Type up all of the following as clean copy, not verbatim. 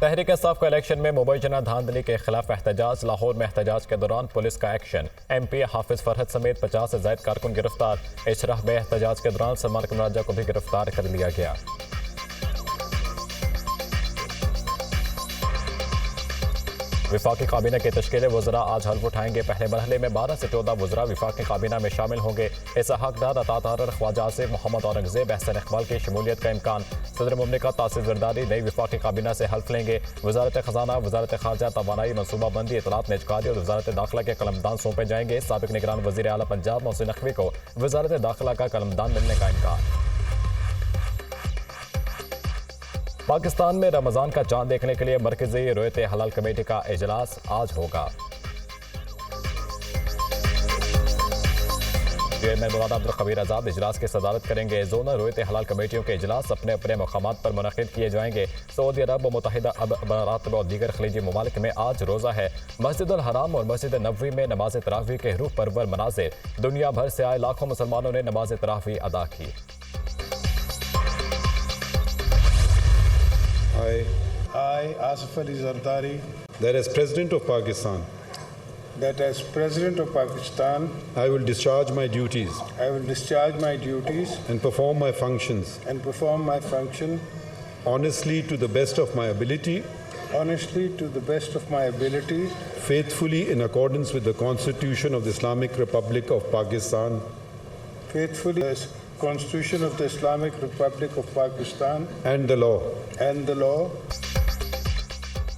तहरीक इंसाफ का इलेक्शन में मुबैना धांधली के खिलाफ एहतजाज। लाहौर में एहतजाज के दौरान पुलिस का एक्शन। MP हाफिज फरहद समेत 50 से ज्यादा कारकुन गिरफ्तार। इशराह में एहतजाज के दौरान सलमान कमराजा को भी गिरफ्तार कर लिया गया। विफाकी काबीना के तश्कील वज़रा आज हल्फ उठाएंगे। पहले मरहले में 12 से 14 वज़रा विफाकी काबीना में शामिल होंगे। इसहाक डार, अता तारर, ख्वाजा आसिफ, मोहम्मद औरंगजेब, एहसन इकबाल की शमूलियत का इम्कान। सदर मुमलिकत तासिर जरदारी नई विफाकी काबीना से हल्फ लेंगे। वजारत खजाना, वजारत खारजा, तवानाई, मनसूबाबंदी, इतलात नेजकारी और वजारत दाखिला के कलमदान सौंपे जाएंगे। साबिक निगरान वज़ीर आला पंजाब मोहसिन नकवी को वजारत दाखिला का कलमदान मिलने का इम्कान। पाकिस्तान में रमज़ान का चांद देखने के लिए मरकज़ी रोयत हलाल कमेटी का इजलास आज होगा। चेयरमैन मुराद अब्दुल खबीर आज़ाद इजलास की सदारत करेंगे। जोनल रोयत हलाल कमेटियों के इजलास अपने अपने मकामात पर मुनक़िद किए जाएंगे। सऊदी अरब और मुत्तहिदा अरब अमारात और दीगर खलीजी ममालिक में आज रोज़ा है। मस्जिद अल हराम और मस्जिद नबवी में नमाज तरावी के रूह परवर मनाज़िर। दुनिया भर से आए लाखों मुसलमानों ने नमाज तरावी अदा की। I, Asif Ali Zardari, that as President of Pakistan, that as President of Pakistan, I will discharge my duties I will discharge my duties and perform my functions and perform my function honestly to the best of my ability, honestly to the best of my ability, faithfully in accordance with the Constitution of the Islamic Republic of Pakistan, faithfully as Constitution of the Islamic Republic of Pakistan and the law. and the law.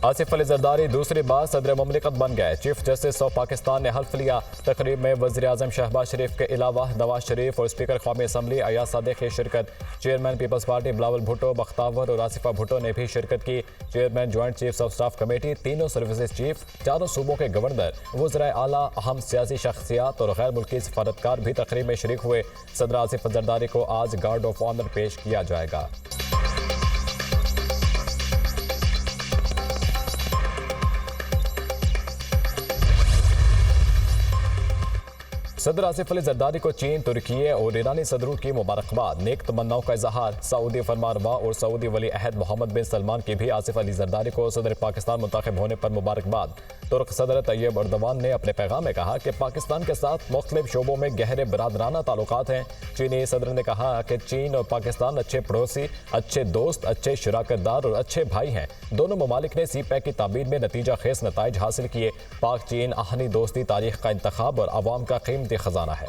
Asif Ali Zardari दूसरी बार सदर मुमलिकत बन गए। Chief justice of Pakistan ने हल्फ लिया। तकरीब में वज़ीर आज़म शहबाज शरीफ के अलावा नवाज शरीफ और स्पीकर कौमी असम्बली अयाज सादिक की शिरकत। Chairman peoples party Bilawal Bhutto, Bakhtawar और आसिफा भुट्टो ने भी शिरकत की। Chairman joint chiefs of staff committee, तीनों सर्विसेज चीफ, चारों सूबों के गवर्नर, वज़राए आला, अहम सियासी शख्सियात और गैर मुल्की सफारतकार भी तकरीब में शरीक हुए। सदर आसिफ जरदारी को आज गार्ड ऑफ ऑनर पेश किया जाएगा। सदर आसिफ अली जरदारी को चीन, तुर्की और ईरानी सदरों की मुबारकबाद। नेक तमन्नाओं का इजहार। सऊदी फरमारवा और सऊदी वली अहद मोहम्मद बिन सलमान की भी आसिफ अली जरदारी को सदर पाकिस्तान मुंतखब होने पर मुबारकबाद। तुर्क सदर तैयब अर्दवान ने अपने पैगाम में कहा कि पाकिस्तान के साथ मुख्तलिफ शोबों में गहरे बरादराना ताल्लुकात हैं। चीनी सदर ने कहा कि चीन और पाकिस्तान अच्छे पड़ोसी, अच्छे दोस्त, अच्छे शराकतदार और अच्छे भाई हैं। दोनों ममालिक ने CPEC की तामीर में नतीजा खेज नताइज हासिल किए। पाक चीन आहनी दोस्ती तारीख का इंतखाब और अवाम का कीमती खजाना है।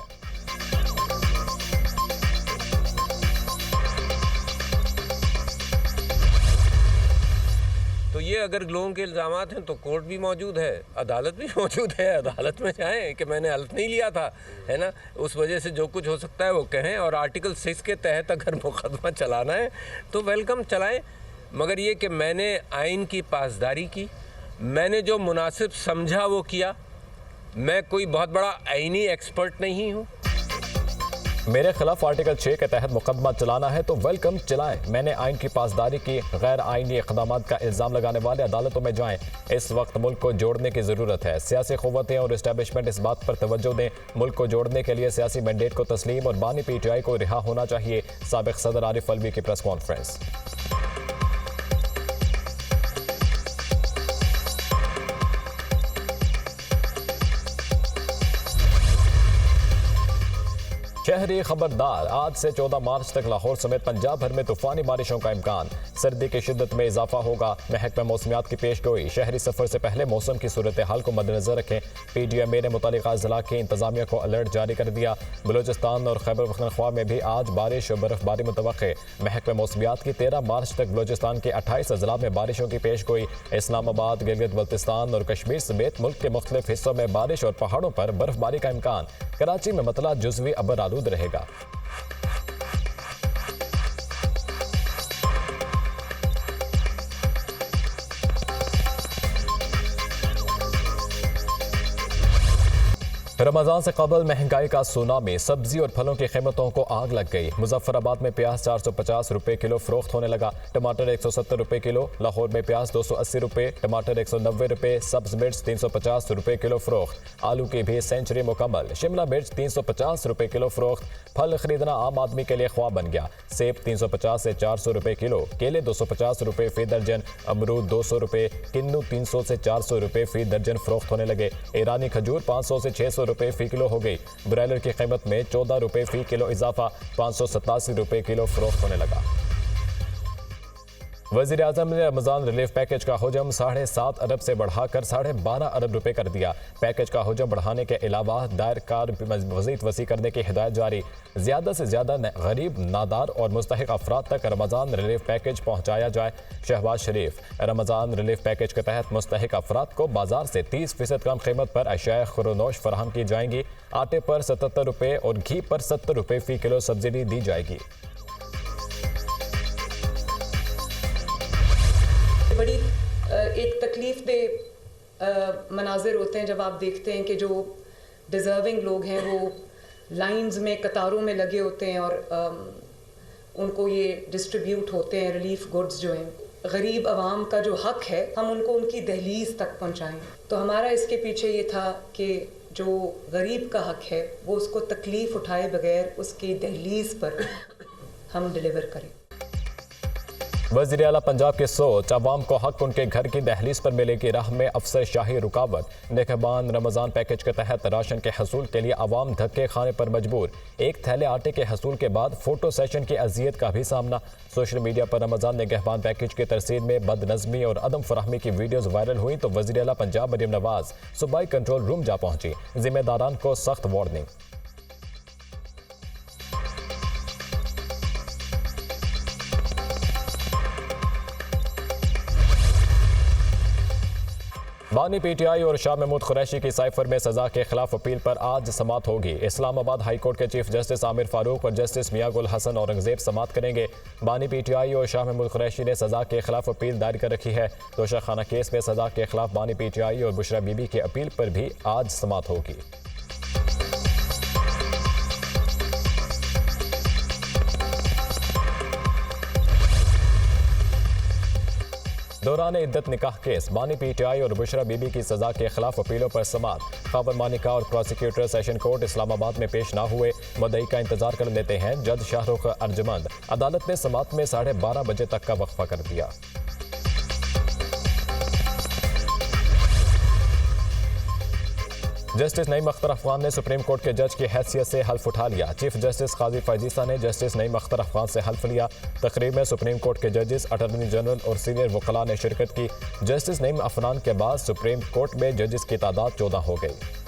तो ये अगर लोगों के इल्ज़ामात हैं तो कोर्ट भी मौजूद है, अदालत भी मौजूद है। अदालत में जाएं कि मैंने हल्फ नहीं लिया था, है ना, उस वजह से जो कुछ हो सकता है वो कहें। और आर्टिकल 6 के तहत अगर मुकदमा चलाना है तो वेलकम चलाएं, मगर ये कि मैंने आइन की पासदारी की, मैंने जो मुनासिब समझा वो किया। मैं कोई बहुत बड़ा आइनी एक्सपर्ट नहीं हूँ। मेरे खिलाफ आर्टिकल 6 के तहत मुकदमा चलाना है तो वेलकम चलाएं। मैंने आइन की पासदारी की। गैर आइनी इक़दामात का इल्ज़ाम लगाने वाले अदालतों में जाएं। इस वक्त मुल्क को जोड़ने की ज़रूरत है। सियासी क़ुव्वतें और इस्टेब्लिशमेंट इस बात पर तवज्जो दें। मुल्क को जोड़ने के लिए सियासी मैंडेट को तस्लीम और बानी PTI को रिहा होना चाहिए। साबिक़ सदर आरिफ अलवी की प्रेस कॉन्फ्रेंस। शहरी खबरदार, आज से 14 मार्च तक लाहौर समेत पंजाब भर में तूफानी बारिशों का इम्कान। सर्दी की शिद्दत में इजाफा होगा। महकमा मौसमियात की पेशगोई। शहरी सफर से पहले मौसम की सूरत हाल को मद्देनजर रखें। PTMA ने मुतल्लिका जिला की इंतजामिया को अलर्ट जारी कर दिया। बलूचिस्तान और खैबर पख्तूनख्वा में भी आज बारिश और बर्फबारी मुतवक्के। महकमा मौसमियात की 13 मार्च तक बलूचिस्तान के 28 अजला में बारिशों की पेशगोई। इस्लामाबाद, गिलगित बल्तिस्तान और कश्मीर समेत मुल्क के मुख्तलिफ हिस्सों में बारिश और पहाड़ों पर बर्फबारी का इम्कान। कराची में मतला जुज़वी अबर आलूद रहेगा। रमजान से कबल महंगाई का सुनामी, सब्जी और फलों की कीमतों को आग लग गई। मुजफ्फराबाद में प्याज 450 रुपए किलो फरोख्त होने लगा, टमाटर 170 रुपए किलो, लाहौर में प्याज 280 रुपए, टमाटर 190 रुपए, सब्ज मिर्च 350 रुपए किलो फरोख्त। आलू की भी सेंचुरी मुकम्मल, शिमला मिर्च 350 रुपए किलो फरोख्त। फल खरीदना आम आदमी के लिए ख्वाब बन गया। सेब 350 से 400 रुपए किलो, केले 250 रुपए फी दर्जन, अमरूद 200 रुपए, किन्नू 300 से 400 रुपए फी दर्जन फरोख्त होने लगे। ईरानी खजूर 500 से 600 रुपए फी किलो हो गई। ब्रायलर की कीमत में 14 रुपए फी किलो इजाफा, 587 रुपए किलो फरोख्त होने लगा। वज़ीर आज़म ने रमज़ान रिलीफ पैकेज का हुजम 7.5 अरब से बढ़ाकर 12.5 अरब रुपए कर दिया। पैकेज का हुजम बढ़ाने के अलावा दायर कार मज़ीद वसी करने की हिदायत जारी। ज़्यादा से ज़्यादा गरीब, नादार और मुस्तहिक अफराद तक रमज़ान रिलीफ पैकेज पहुँचाया जाए। शहबाज शरीफ, रमज़ान रिलीफ पैकेज के तहत मुस्तहिक अफराद को बाजार से 30% कम कीमत पर अशिया खुरोनोश फराहम की जाएंगी। आटे पर 77 रुपए और घी पर 70 रुपए फ़ी किलो सब्सिडी दी जाएगी। बड़ी एक तकलीफ दे मनाजिर होते हैं जब आप देखते हैं कि जो डिज़र्विंग लोग हैं वो लाइंस में, कतारों में लगे होते हैं और उनको ये डिस्ट्रीब्यूट होते हैं रिलीफ गुड्स जो हैं। गरीब आवाम का जो हक है हम उनको उनकी दहलीज तक पहुंचाएं। तो हमारा इसके पीछे ये था कि जो गरीब का हक है वो उसको तकलीफ उठाए बगैर उसकी दहलीज पर हम डिलीवर करें। वज़ीर आला पंजाब की सोच, अवाम को हक उनके घर की दहलीज पर मिलेगी, राह में अफसर शाही रुकावट। निगहबान, रमज़ान पैकेज के तहत राशन के हसूल के लिए अवाम धक्के खाने पर मजबूर। एक थैले आटे के हसूल के बाद फोटो सेशन की अजियत का भी सामना। सोशल मीडिया पर रमज़ान निगहबान पैकेज की तरसीद में बदनज़मी और अदम फराहमी की वीडियोज़ वायरल हुई तो वज़ीर आला पंजाब मरियम नवाज सूबाई कंट्रोल रूम जा पहुंची। जिम्मेदारान को सख्त वार्निंग। बानी पीटीआई और शाह महमूद कुरैशी की साइफर में सजा के खिलाफ अपील पर आज समात होगी। इस्लामाबाद हाई कोर्ट के चीफ जस्टिस आमिर फारूक और जस्टिस मियां गुल हसन औरंगजेब समात करेंगे। बानी पीटीआई और शाह महमूद कुरैशी ने सजा के खिलाफ अपील दायर कर रखी है। तोशाखाना केस में सजा के खिलाफ बानी पीटीआई और बुशरा बीबी की अपील पर भी आज समात होगी। दौरान इद्दत निकाह केस, बानी पीटीआई और बुशरा बीबी की सजा के खिलाफ अपीलों पर समात। खबर मानिका और प्रोसिक्यूटर सेशन कोर्ट इस्लामाबाद में पेश ना हुए, मुद्दई का इंतजार कर लेते हैं जज शाहरुख अर्जमंद। अदालत ने समात में 12:30 बजे तक का वक्फा कर दिया। जस्टिस नईम अख्तर अफगान ने सुप्रीम कोर्ट के जज की हैसियत से हल्फ उठा लिया। चीफ जस्टिस काजी फैजीसा ने जस्टिस नईम अख्तर अफगान से हल्फ लिया। तकरीब में सुप्रीम कोर्ट के जजेस, अटॉर्नी जनरल और सीनियर वकला ने शिरकत की। जस्टिस नईम अफगान के बाद सुप्रीम कोर्ट में जजेस की तादाद 14 हो गई।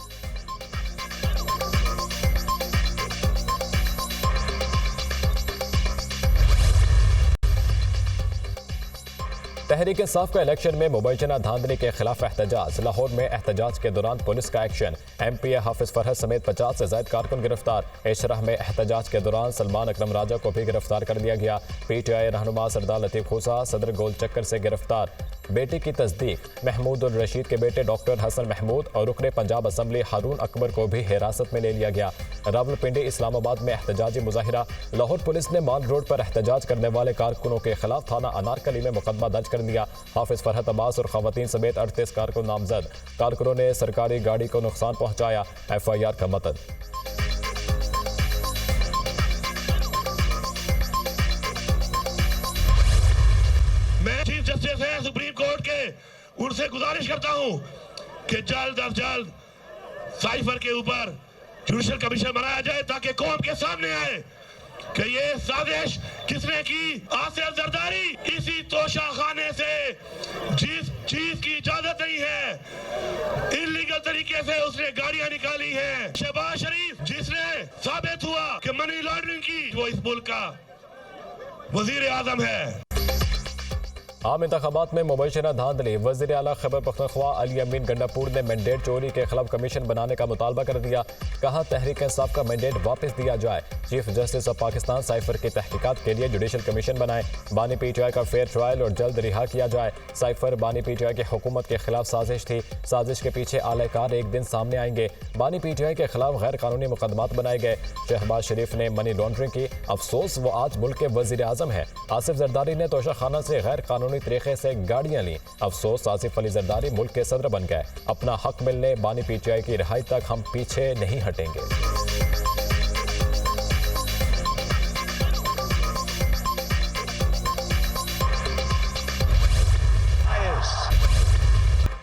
तहरीक इंसाफ का इलेक्शन में मुबैना धांधली के खिलाफ एहतजाज। लाहौर में एहतजाज के दौरान पुलिस का एक्शन। एमपीए हाफिज फरहद समेत 50 से ज्यादा कारकुन गिरफ्तार। इशराह में एहतजाज के दौरान सलमान अकरम राजा को भी गिरफ्तार कर लिया गया। पीटीआई रहनुमा सरदार लतीफ खूसा सदर गोल चक्कर से गिरफ्तार। बेटे की तस्दीक, महमूद उल रशीद के बेटे डॉक्टर हसन महमूद और रुकने पंजाब असम्बली हारून अकबर को भी हिरासत में ले लिया गया। रावलपिंडी इस्लामाबाद में एहतजाजी मुजाहिरा। लाहौर पुलिस ने माल रोड पर एहतजाज करने वाले कारकुनों के खिलाफ थाना अनारकली में मुकदमा दर्ज कर दिया। हाफिज फरहद अब्बास और खवातीन समेत 38 कारकुन नामजद। कारकुनों ने सरकारी गाड़ी को नुकसान पहुंचाया। FIR का मतन। मैं चीफ जस्टिस है सुप्रीम कोर्ट के, उनसे गुजारिश करता हूं कि जल्द अज जल्द साइफर के ऊपर जुडिशल कमीशन बनाया जाए ताकि कौम के सामने आए कि ये साजिश किसने की। आसिफ जरदारी इसी तोशाखाने से, जिस चीज की इजाजत नहीं है, इलीगल तरीके से उसने गाड़ियां निकाली हैं। शहबाज शरीफ जिसने साबित हुआ कि मनी लॉन्ड्रिंग की, वो इस मुल्क का वजीर आजम है। आम इंतखाबात में मुबशरा धांधली। वज़ीर आला खैबर पख्तूनख्वा अली अमीन गंडापुर ने मैंडेट चोरी के खिलाफ कमीशन बनाने का मुतालबा कर दिया। कहा तहरीक इंसाफ का मैंडेट वापस दिया जाए। Chief justice of Pakistan cipher की तहकीकात के लिए जुडिशल कमीशन बनाए। बानी पीटीआई का फेयर ट्रायल और जल्द रिहा किया जाए। साइफर बानी पीटीआई की हुकूमत के खिलाफ साजिश थी। साजिश के पीछे आलाकार एक दिन सामने आएंगे। बानी पीटीआई के खिलाफ गैर कानूनी मुकदमात बनाए गए। शहबाज शरीफ ने मनी लॉन्ड्रिंग की। अफसोस वो आज मुल्क के वज़ीर आज़म है। आसिफ जरदारी ने तोशाखाना से गैर कानूनी तरीके से गाड़ियां ली। अफसोस आसिफ अली जरदारी मुल्क के सदर बन गए। अपना हक मिलने बानी पीटीआई की रिहाई तक हम पीछे नहीं हटेंगे।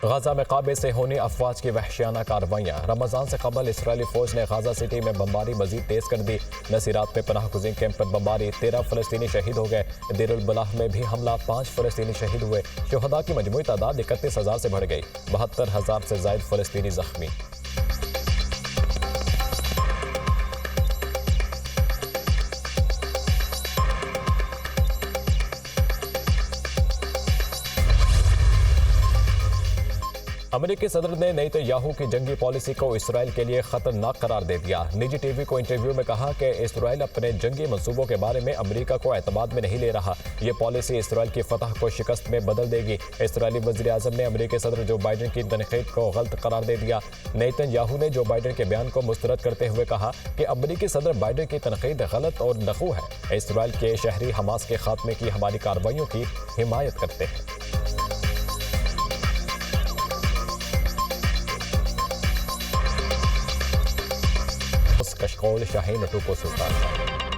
गाजा में काबे से होनी अफवाज की वहशियाना कार्रवाइयाँ। रमजान से कबल इसराइली फौज ने गाजा सिटी में बमबारी मजीद तेज कर दी। नसीरात में पनाह गुज़ीन कैंप पर बमबारी। 13 फ़लस्तीनी शहीद हो गए। देर अल बलाह में भी हमला, 5 फ़लस्तीनी शहीद हुए। शुहदा की मजमूई तादाद 31,000 से बढ़ गई। 72,000 से ज़ायद फ़लस्तीनी जख्मी। अमेरिकी सदर ने नेतन्याहू की जंगी पॉलिसी को इसराइल के लिए खतरनाक करार दे दिया। निजी टीवी को इंटरव्यू में कहा कि इसराइल अपने जंगी मंसूबों के बारे में अमेरिका को एतमाद में नहीं ले रहा। ये पॉलिसी इसराइल की फतह को शिकस्त में बदल देगी। इसराइली वज़ीर आज़म ने अमेरिकी सदर जो बाइडन की तनकीद को गलत करार दे दिया। नेतन्याहू ने जो बाइडन के बयान को मुस्तरद करते हुए कहा कि अमेरिकी सदर बाइडन की तनकीद गलत और नखू है। इसराइल के शहरी हमास के खात्मे की हमारी कार्रवाइयों की हिमायत करते हैं। कशकोल शाहीन टूपो सुल्तान।